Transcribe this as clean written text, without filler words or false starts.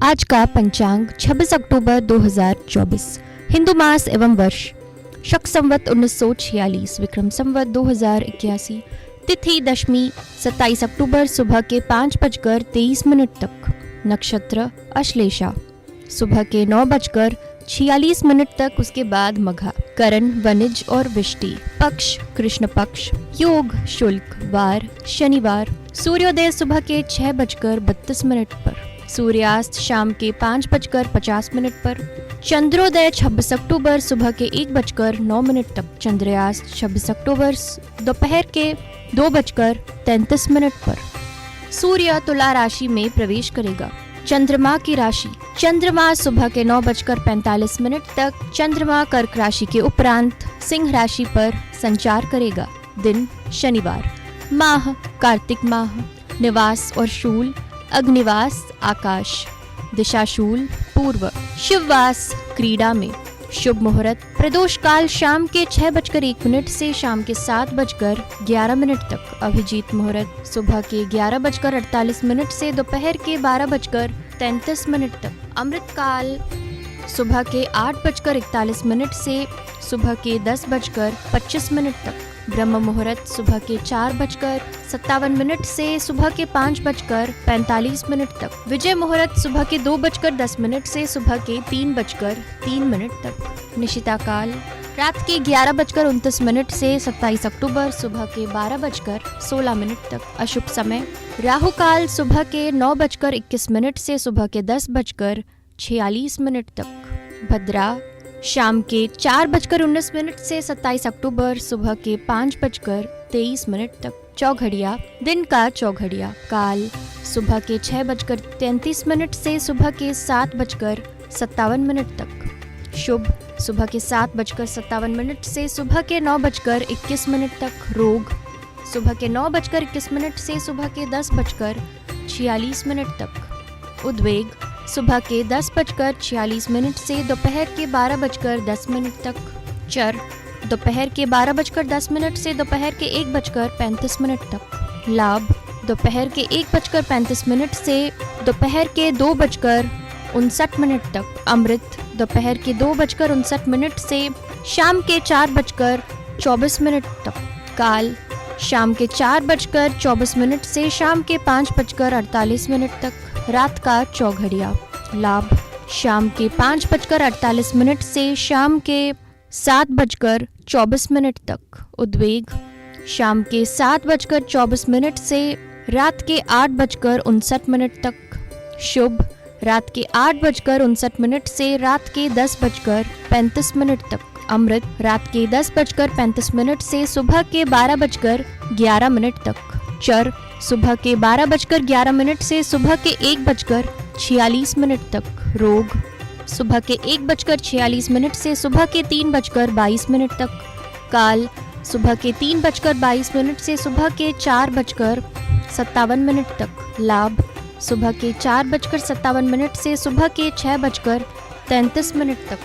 आज का पंचांग 26 अक्टूबर 2024, हिंदू मास एवं वर्ष शक संवत 1946, विक्रम संवत 2081, तिथि दशमी 27 अक्टूबर सुबह के 5:23 तक, नक्षत्र अश्लेषा सुबह के 9:46 तक, उसके बाद मघा, करण वनिज और विष्टि, पक्ष कृष्ण पक्ष, योग शुल्क, वार शनिवार, सूर्योदय सुबह के 6:32 पर, सूर्यास्त शाम के 5:50 पर, चंद्रोदय 26 अक्टूबर सुबह के 1:09 तक, चंद्रयास्त 26 अक्टूबर दोपहर के 2:33 पर। सूर्य तुला राशि में प्रवेश करेगा। चंद्रमा की राशि, चंद्रमा सुबह के 9:45 तक चंद्रमा कर्क राशि के उपरांत सिंह राशि पर संचार करेगा। दिन शनिवार। माह कार्तिक माह। निवास और शूल अग्निवास आकाश, दिशा शूल पूर्व। शिववास क्रीड़ा में। शुभ मुहूर्त प्रदोष काल शाम के 6:01 से शाम के 7:11 तक। अभिजीत मुहूर्त सुबह के 11:48 से दोपहर के 12:33 तक। अमृत काल सुबह के 8:41 से सुबह के 10:25 तक। ब्रह्म मुहूर्त सुबह के 4:57 से सुबह के 5:45 तक। विजय मुहूर्त सुबह के 2:10 से सुबह के 3:03 तक। निशिता काल रात के 11:29 से 27 अक्टूबर सुबह के 12:16 तक। अशुभ समय राहु काल सुबह के 9:21 से सुबह के 10:46 तक। भद्रा शाम के 4:19 से 27 अक्टूबर सुबह के 5:23 तक। चौघड़िया दिन का चौघड़िया काल सुबह के 6:33 से सुबह के 7:57 तक। शुभ सुबह के 7:57 से सुबह के 9:21 तक। रोग सुबह के 9:21 से सुबह के 10:46 तक। उद्वेग सुबह के 10:46 से दोपहर के 12:10 तक। चर दोपहर के 12:10 से दोपहर के 1:35 तक। लाभ दोपहर के 1:35 से दोपहर के 2:59 तक। अमृत दोपहर के 2:59 से शाम के 4:24 तक। काल शाम के 4:24 से शाम के 5:48 तक। रात का चौघड़िया लाभ शाम के 5:48 से शाम के 7:24 तक। उद्वेग शाम के 7:24 से रात के 8:59 तक। शुभ रात के 8:59 से रात के 10:35 तक। अमृत रात के 10:35 से सुबह के 12:11 तक। चर सुबह के 12:11 से सुबह के 1:46 तक। रोग सुबह के 1:46 से सुबह के 3:22 तक। काल सुबह के 3:22 से सुबह के 4:57 तक। लाभ सुबह के 4:57 से सुबह के 6:33 तक।